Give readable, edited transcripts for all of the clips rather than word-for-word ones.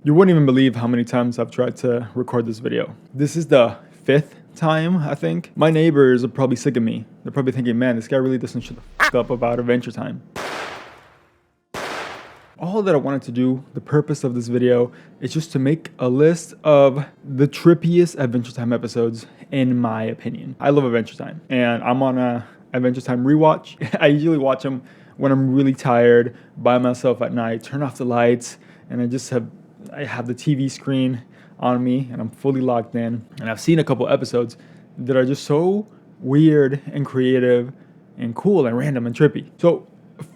You wouldn't even believe how many times I've tried to record this video. This is the 5th time, I think. My neighbors are probably sick of me. They're probably thinking, man, this guy really doesn't shut the f up about Adventure Time. All that I wanted to do, the purpose of this video, is just to make a list of the trippiest Adventure Time episodes, in my opinion. I love Adventure Time, and I'm on a Adventure Time rewatch. I usually watch them when I'm really tired, by myself at night, turn off the lights, and I have the TV screen on me, and I'm fully locked in. And I've seen a couple episodes that are just so weird and creative and cool and random and trippy. So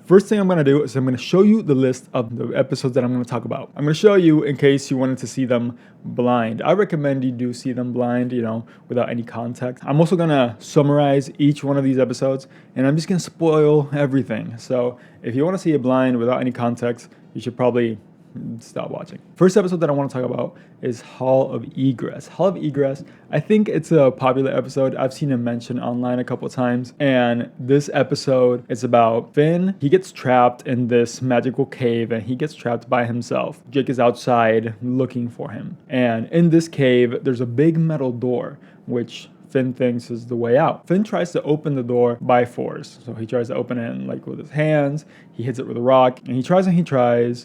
first thing I'm going to do is I'm going to show you the list of the episodes that I'm going to talk about. I'm going to show you in case you wanted to see them blind. I recommend you do see them blind, without any context. I'm also going to summarize each one of these episodes, and I'm just going to spoil everything. So if you want to see it blind without any context, you should probably stop watching. First episode that I want to talk about is Hall of Egress. Hall of Egress, I think it's a popular episode. I've seen it mentioned online a couple of times. And this episode is about Finn. He gets trapped in this magical cave and he gets trapped by himself. Jake is outside looking for him. And in this cave, there's a big metal door, which Finn thinks is the way out. Finn tries to open the door by force. So he tries to open it with his hands. He hits it with a rock, and he tries,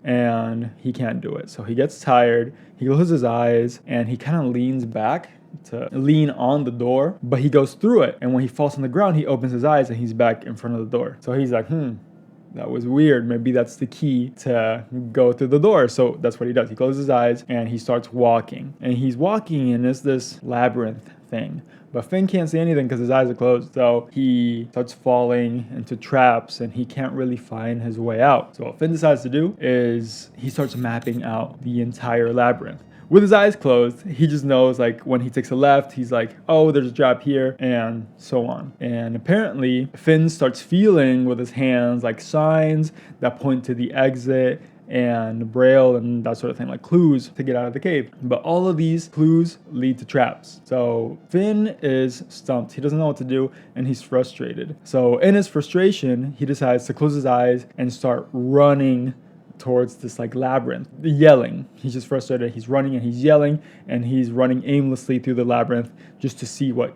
and he can't do it. So he gets tired. He closes his eyes, and he kind of leans back to lean on the door, but he goes through it. And when he falls on the ground, he opens his eyes, and he's back in front of the door. So he's like, that was weird. Maybe that's the key to go through the door. So that's what he does. He closes his eyes, and he starts walking. And he's walking, and it's this labyrinth thing. But Finn can't see anything because his eyes are closed. So he starts falling into traps and he can't really find his way out. So what Finn decides to do is he starts mapping out the entire labyrinth. With his eyes closed, he just knows when he takes a left, he's like, oh, there's a trap here, and so on. And apparently, Finn starts feeling with his hands signs that point to the exit and braille and that sort of thing, like clues to get out of the cave. But all of these clues lead to traps. So Finn is stumped. He doesn't know what to do and he's frustrated. So in his frustration, he decides to close his eyes and start running towards this labyrinth, yelling. He's just frustrated. He's running and he's yelling and he's running aimlessly through the labyrinth just to see what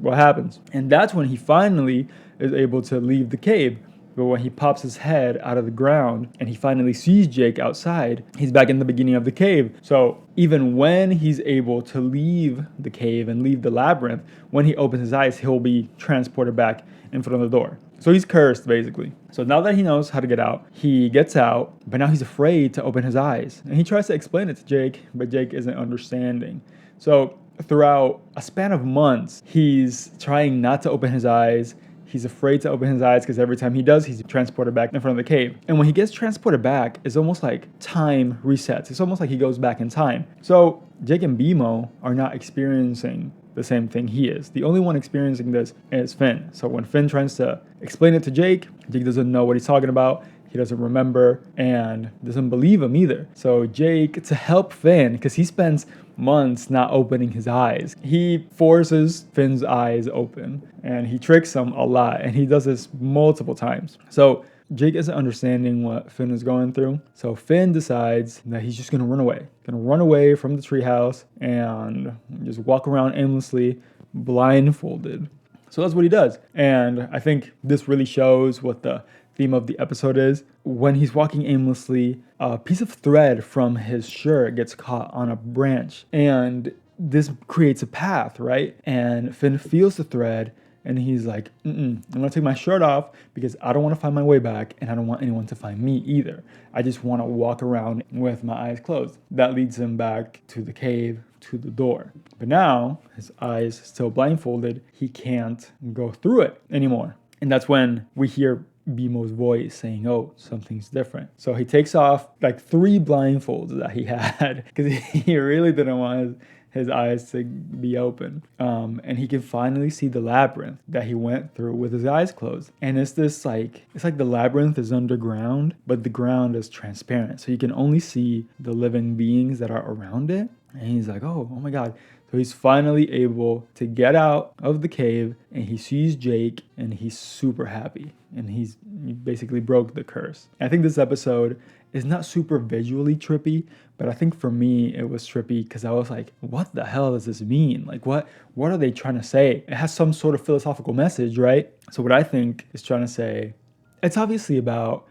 happens. And that's when he finally is able to leave the cave. But when he pops his head out of the ground and he finally sees Jake outside, he's back in the beginning of the cave. So even when he's able to leave the cave and leave the labyrinth, when he opens his eyes, he'll be transported back in front of the door. So he's cursed, basically. So now that he knows how to get out, he gets out, but now he's afraid to open his eyes. And he tries to explain it to Jake, but Jake isn't understanding. So throughout a span of months, he's trying not to open his eyes. He's afraid to open his eyes because every time he does, he's transported back in front of the cave. And when he gets transported back, it's almost like time resets. It's almost like he goes back in time. So Jake and BMO are not experiencing the same thing he is. The only one experiencing this is Finn. So when Finn tries to explain it to Jake, Jake doesn't know what he's talking about. He doesn't remember and doesn't believe him either. So Jake, to help Finn, because he spends months not opening his eyes, he forces Finn's eyes open and he tricks him a lot. And he does this multiple times. So Jake isn't understanding what Finn is going through. So Finn decides that he's just going to run away. Going to run away from the treehouse and just walk around aimlessly, blindfolded. So that's what he does. And I think this really shows what the theme of the episode is. When he's walking aimlessly, a piece of thread from his shirt gets caught on a branch. And this creates a path, right? And Finn feels the thread and he's like, I'm gonna take my shirt off because I don't want to find my way back and I don't want anyone to find me either. I just want to walk around with my eyes closed. That leads him back to the cave, to the door. But now, his eyes still blindfolded, he can't go through it anymore. And that's when we hear BMO's voice saying, oh, something's different. So he takes off 3 blindfolds that he had because he really didn't want his eyes to be open. And he can finally see the labyrinth that he went through with his eyes closed. And it's this it's like the labyrinth is underground, but the ground is transparent. So you can only see the living beings that are around it. And he's like, oh my God. So So he's finally able to get out of the cave, and he sees Jake, and he's super happy. And he basically broke the curse. And I think this episode is not super visually trippy, but I think for me it was trippy because I was like, what the hell does this mean? Like what are they trying to say? It has some sort of philosophical message, right? So what I think it's trying to say, it's obviously about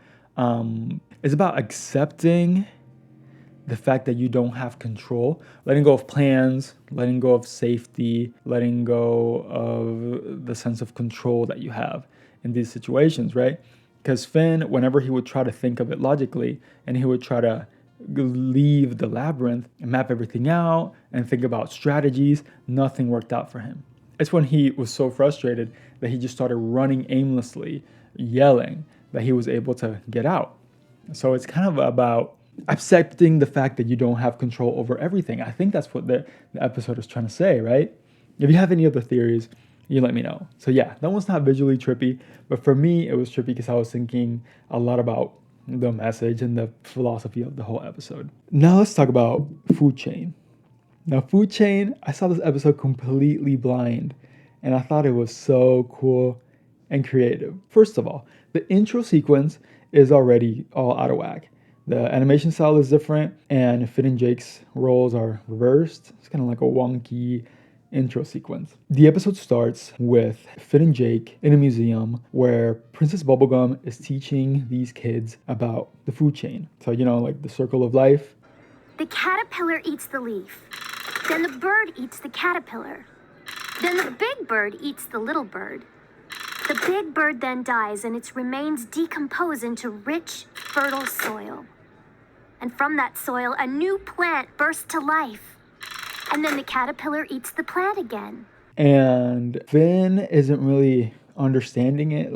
accepting the fact that you don't have control, letting go of plans, letting go of safety, letting go of the sense of control that you have in these situations, right? Because Finn, whenever he would try to think of it logically and he would try to leave the labyrinth and map everything out and think about strategies, nothing worked out for him. It's when he was so frustrated that he just started running aimlessly, yelling, that he was able to get out. So it's kind of about accepting the fact that you don't have control over everything. I think that's what the episode is trying to say, right? If you have any other theories, you let me know. So yeah, that one's not visually trippy, but for me, it was trippy because I was thinking a lot about the message and the philosophy of the whole episode. Now let's talk about Food Chain. Now Food Chain, I saw this episode completely blind, and I thought it was so cool and creative. First of all, the intro sequence is already all out of whack. The animation style is different, and Finn and Jake's roles are reversed. It's kind of like a wonky intro sequence. The episode starts with Finn and Jake in a museum where Princess Bubblegum is teaching these kids about the food chain. So, like the circle of life. The caterpillar eats the leaf. Then the bird eats the caterpillar. Then the big bird eats the little bird. The big bird then dies, and its remains decompose into rich, fertile soil. And from that soil, a new plant bursts to life. And then the caterpillar eats the plant again. And Finn isn't really understanding it.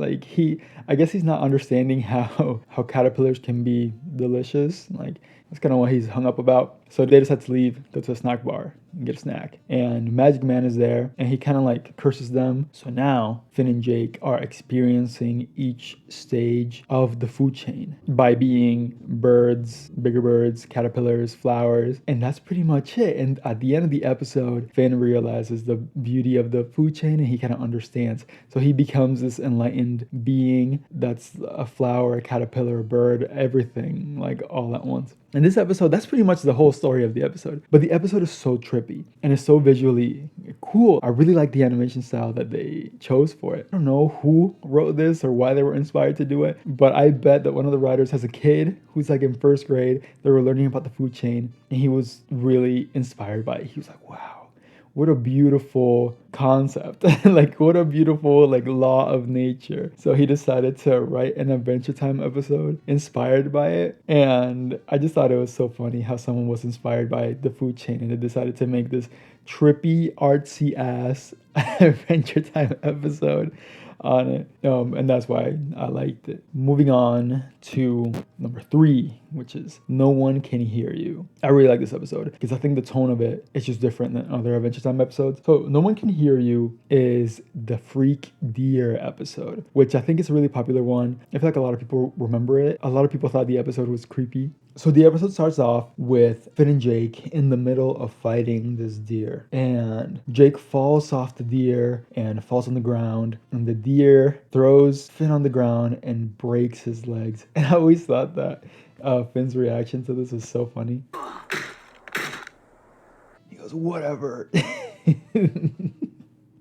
I guess he's not understanding how caterpillars can be delicious. That's kind of what he's hung up about. So they decide to leave, go to a snack bar and get a snack. And Magic Man is there, and he kind of curses them. So now Finn and Jake are experiencing each stage of the food chain by being birds, bigger birds, caterpillars, flowers, and that's pretty much it. And at the end of the episode, Finn realizes the beauty of the food chain, and he kind of understands. So he becomes this enlightened being that's a flower, a caterpillar, a bird, everything, all at once. And this episode, that's pretty much the whole story of the episode. But the episode is so trippy and it's so visually cool. I really like the animation style that they chose for it. I don't know who wrote this or why they were inspired to do it, but I bet that one of the writers has a kid who's in first grade. They were learning about the food chain and he was really inspired by it. He was like, wow. What a beautiful concept. What a beautiful law of nature. So he decided to write an Adventure Time episode inspired by it. And I just thought it was so funny how someone was inspired by the food chain and they decided to make this trippy, artsy ass Adventure Time episode on it. And that's why I liked it. Moving on to number 3, which is No One Can Hear You. I really like this episode because I think the tone of it is just different than other Adventure Time episodes. So No One Can Hear You is the Freak Deer episode, which I think is a really popular one. I feel like a lot of people remember it. A lot of people thought the episode was creepy. So the episode starts off with Finn and Jake in the middle of fighting this deer. And Jake falls off the deer and falls on the ground. And the deer throws Finn on the ground and breaks his legs. And I always thought that Finn's reaction to this is so funny. He goes, whatever.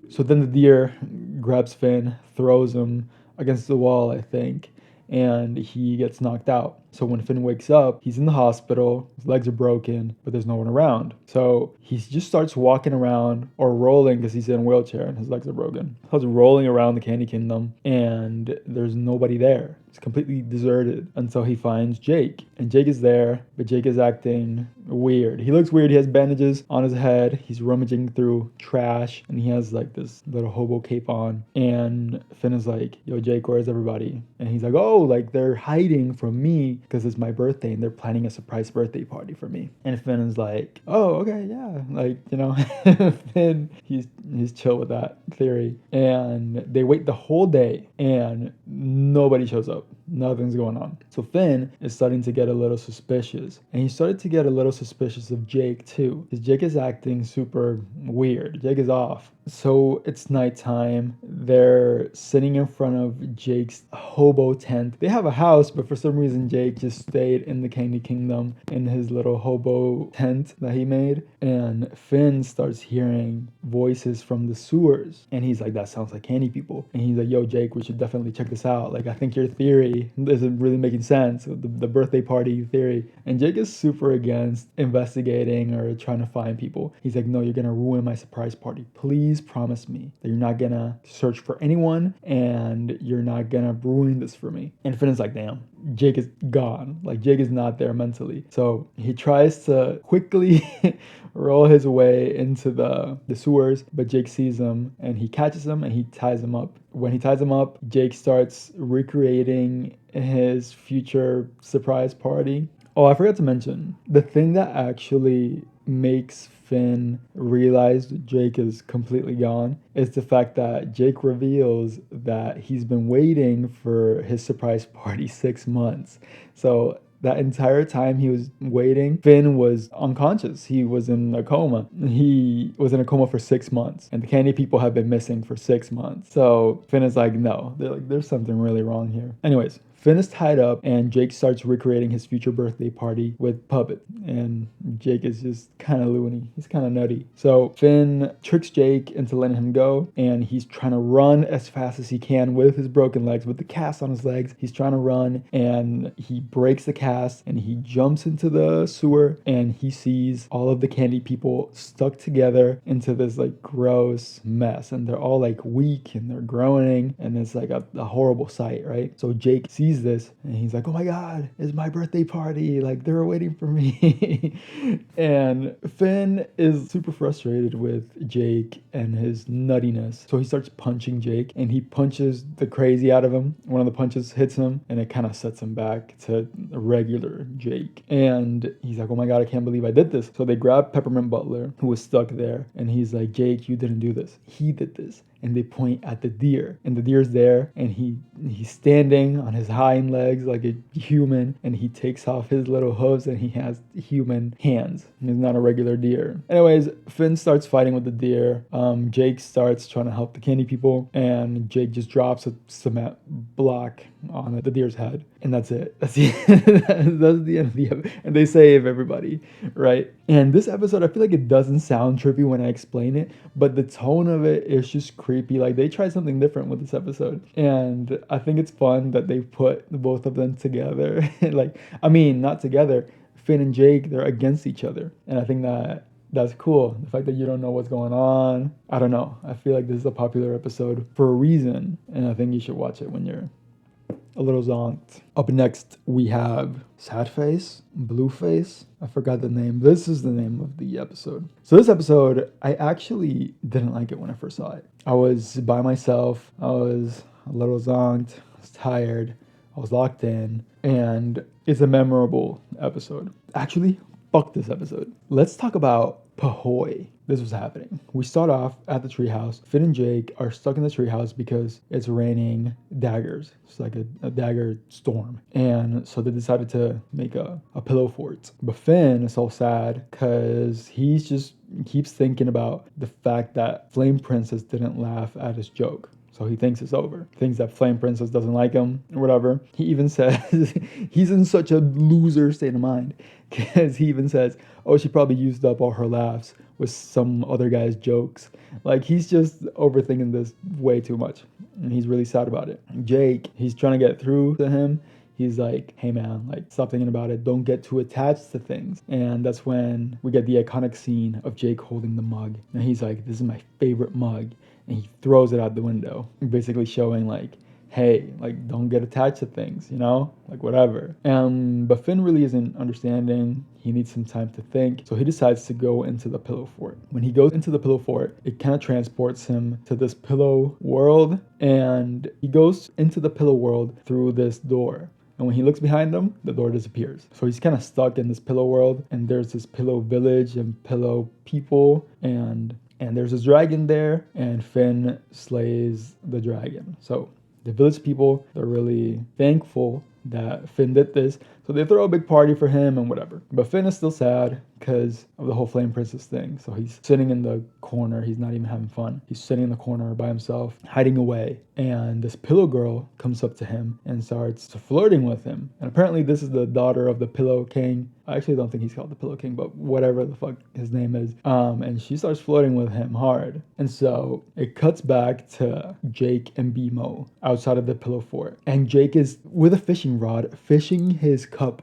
So then the deer grabs Finn, throws him against the wall, I think, and he gets knocked out. So when Finn wakes up, he's in the hospital, his legs are broken, but there's no one around. So he just starts walking around or rolling because he's in a wheelchair and his legs are broken. He starts rolling around the Candy Kingdom and there's nobody there. It's completely deserted until he finds Jake. And Jake is there, but Jake is acting weird. He looks weird. He has bandages on his head. He's rummaging through trash and he has this little hobo cape on. And Finn is like, yo, Jake, where's everybody? And he's like, oh, they're hiding from me because it's my birthday and they're planning a surprise birthday party for me. And Finn is like, oh, okay, yeah. Finn, he's chill with that theory. And they wait the whole day and nobody shows up. Nothing's going on. So Finn is starting to get a little suspicious. And he started to get a little suspicious of Jake too. Because Jake is acting super weird. Jake is off. So it's nighttime. They're sitting in front of Jake's hobo tent. They have a house, but for some reason Jake just stayed in the Candy Kingdom in his little hobo tent that he made. And Finn starts hearing voices from the sewers. And he's like, that sounds like candy people. And he's like, yo, Jake, we should definitely check this out. Like, I think your theory isn't really making sense, the birthday party theory. And Jake is super against investigating or trying to find people. He's like, no, you're gonna ruin my surprise party. Please promise me that you're not gonna search for anyone and you're not gonna ruin this for me. And Finn is like, damn, Jake is gone. Like, Jake is not there mentally. So he tries to quickly roll his way into the sewers, but Jake sees him and he catches him and he ties him up. When he ties him up, Jake starts recreating his future surprise party. Oh, I forgot to mention, the thing that actually makes Finn realize Jake is completely gone is the fact that Jake reveals that he's been waiting for his surprise party 6 months. So that entire time he was waiting, Finn was unconscious. He was in a coma. He was in a coma for 6 months, and the candy people have been missing for 6 months. So Finn is like, no, they're like, there's something really wrong here. Anyways, Finn is tied up, and Jake starts recreating his future birthday party with Puppet. And Jake is just kind of loony. He's kind of nutty. So Finn tricks Jake into letting him go, and he's trying to run as fast as he can with his broken legs, with the cast on his legs. He's trying to run, and he breaks the cast, and he jumps into the sewer, and he sees all of the candy people stuck together into this like gross mess. And they're all like weak, and they're groaning, and it's like a horrible sight, right? So Jake sees this and he's like, oh my god, it's my birthday party, like they're waiting for me. And Finn is super frustrated with Jake and his nuttiness, so he starts punching Jake, and he punches the crazy out of him. One of the punches hits him, and it kind of sets him back to regular Jake. And he's like, oh my god, I can't believe I did this. So they grab Peppermint Butler, who was stuck there, and he's like, Jake, you didn't do this, he did this. And they point at the deer, and the deer's there, and he's standing on his hind legs like a human, and he takes off his little hooves, and he has human hands. He's not a regular deer. Anyways, Finn starts fighting with the deer. Jake starts trying to help the candy people, and Jake just drops a cement block on the deer's head, and that's it. That's the that's the end of the episode. And they save everybody, right? And this episode, I feel like it doesn't sound trippy when I explain it, but the tone of it is just creepy. Like, they tried something different with this episode, and I think it's fun that they put both of them together. Like, I mean, not together. Finn and Jake, they're against each other, and I think that's cool. The fact that you don't know what's going on. I don't know. I feel like this is a popular episode for a reason, and I think you should watch it when you're a little zonked. Up next, we have Sad Face, Blue Face. I forgot the name. This is the name of the episode. So this episode, I actually didn't like it when I first saw it. I was by myself. I was a little zonked. I was tired. I was locked in. And it's a memorable episode. Actually, fuck this episode. Let's talk about Pahoy. This was happening. We start off at the treehouse. Finn and Jake are stuck in the treehouse because it's raining daggers. It's like a dagger storm. And so they decided to make a pillow fort. But Finn is so sad because he's just keeps thinking about the fact that Flame Princess didn't laugh at his joke. So he thinks it's over. Thinks that Flame Princess doesn't like him or whatever. He even says he's in such a loser state of mind because he even says, oh, she probably used up all her laughs with some other guy's jokes. Like, he's just overthinking this way too much, and he's really sad about it. Jake, he's trying to get through to him. He's like, hey man, like, stop thinking about it. Don't get too attached to things. And that's when we get the iconic scene of Jake holding the mug. And he's like, this is my favorite mug. And he throws it out the window, basically showing like, hey, like, don't get attached to things, you know, like, whatever. But Finn really isn't understanding. He needs some time to think. So he decides to go into the pillow fort. When he goes into the pillow fort, it kind of transports him to this pillow world. And he goes into the pillow world through this door. And when he looks behind him, the door disappears. So he's kind of stuck in this pillow world. And there's this pillow village and pillow people. And there's this dragon there. And Finn slays the dragon. So The village people, they're really thankful that Finn did this. So they throw a big party for him and whatever. But Finn is still sad because of the whole Flame Princess thing. So he's sitting in the corner. He's not even having fun. He's sitting in the corner by himself, hiding away. And this pillow girl comes up to him and starts flirting with him. And apparently this is the daughter of the Pillow King. I actually don't think he's called the Pillow King, but whatever the fuck his name is. And she starts flirting with him hard. And so it cuts back to Jake and BMO outside of the Pillow Fort. And Jake is with a fishing rod fishing his cup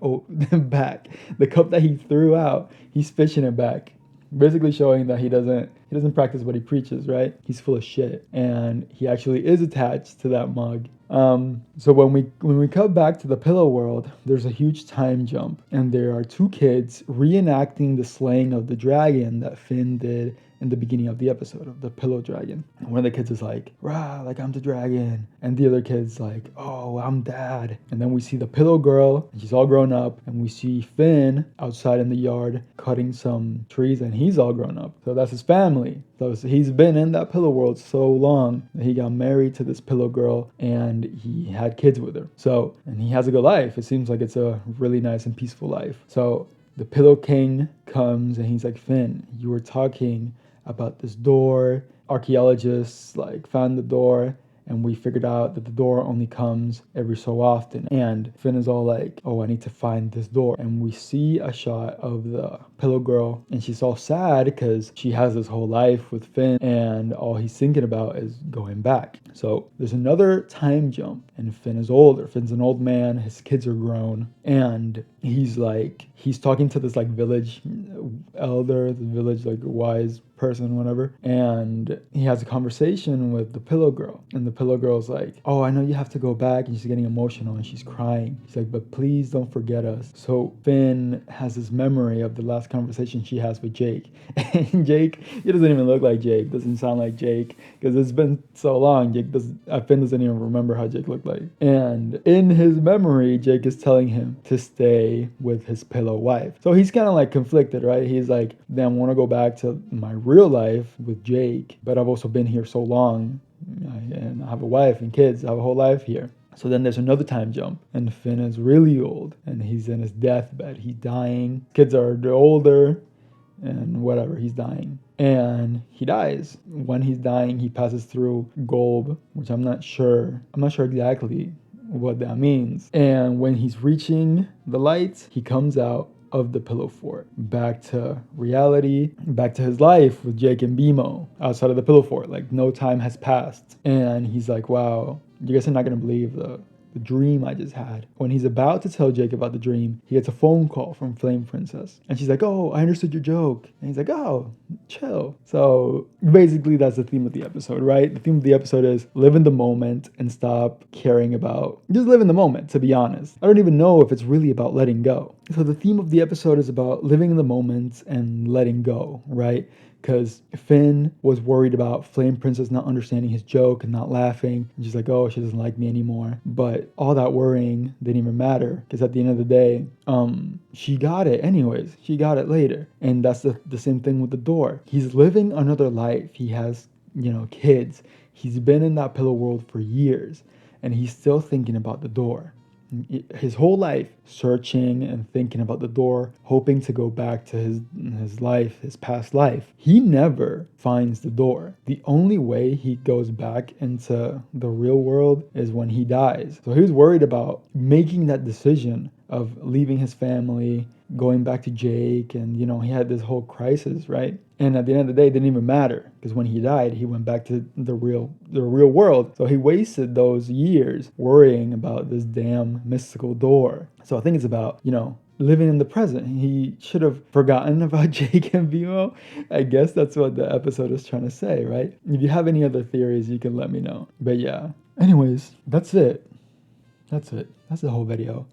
back. The cup that he threw out, he's fishing it back. Basically showing that he doesn't practice what he preaches, right? He's full of shit. And he actually is attached to that mug. So when we come back to the Pillow World, there's a huge time jump, and there are two kids reenacting the slaying of the dragon that Finn did in the beginning of the episode of the Pillow Dragon. And one of the kids is like, rah, like I'm the dragon. And the other kid's like, oh, I'm dad. And then we see the Pillow Girl, and she's all grown up. And we see Finn outside in the yard cutting some trees, and he's all grown up. So that's his family. So he's been in that Pillow World so long that he got married to this Pillow Girl, and he had kids with her. So, and he has a good life. It seems like it's a really nice and peaceful life. So the Pillow King comes and he's like, Finn, you were talking about this door. Archaeologists like found the door, and we figured out that the door only comes every so often. And Finn is all like, oh, I need to find this door. And we see a shot of the Pillow Girl, and she's all sad because she has this whole life with Finn, and all he's thinking about is going back. So there's another time jump, and Finn is older. Finn's an old man, his kids are grown, and he's talking to this like village elder, the village like wise person, whatever, and he has a conversation with the Pillow Girl, and the Pillow Girl's like, oh, I know you have to go back, and she's getting emotional and she's crying. She's like, but please don't forget us. So Finn has this memory of the last conversation she has with Jake, and Jake, he doesn't even look like Jake, doesn't sound like Jake, because it's been so long. Finn doesn't even remember how Jake looked like. And in his memory, Jake is telling him to stay with his pillow wife. So he's kind of like conflicted, right? He's like, damn, I want to go back to my real life with Jake, but I've also been here so long, and I have a wife and kids. I have a whole life here. So then there's another time jump, and Finn is really old, and he's in his deathbed. He's dying. Kids are older, and whatever, he's dying. And he dies. When he's dying, he passes through Golb, which I'm not sure exactly what that means. And when he's reaching the lights, he comes out of the Pillow Fort, back to reality, back to his life with Jake and BMO outside of the Pillow Fort. Like no time has passed. And he's like, wow, you guys are not going to believe the dream I just had. When he's about to tell Jake about the dream, he gets a phone call from Flame Princess. And she's like, oh, I understood your joke. And he's like, oh, chill. So basically that's the theme of the episode, right? The theme of the episode is live in the moment and stop caring about, just live in the moment, to be honest. I don't even know if it's really about letting go. So the theme of the episode is about living in the moment and letting go, right? Because Finn was worried about Flame Princess not understanding his joke and not laughing. And she's like, oh, she doesn't like me anymore. But all that worrying didn't even matter, because at the end of the day, she got it anyways. She got it later. And that's the same thing with the door. He's living another life. He has, kids. He's been in that pillow world for years, and he's still thinking about the door. His whole life searching and thinking about the door, hoping to go back to his life, his past life. He never finds the door. The only way he goes back into the real world is when he dies. So he was worried about making that decision of leaving his family, going back to Jake, and he had this whole crisis, right? And at the end of the day, it didn't even matter, because when he died, he went back to the real world. So he wasted those years worrying about this damn mystical door. So I think it's about, living in the present. He should have forgotten about Jake and BMO. I guess that's what the episode is trying to say, right? If you have any other theories, you can let me know. But yeah. Anyways, that's it. That's the whole video.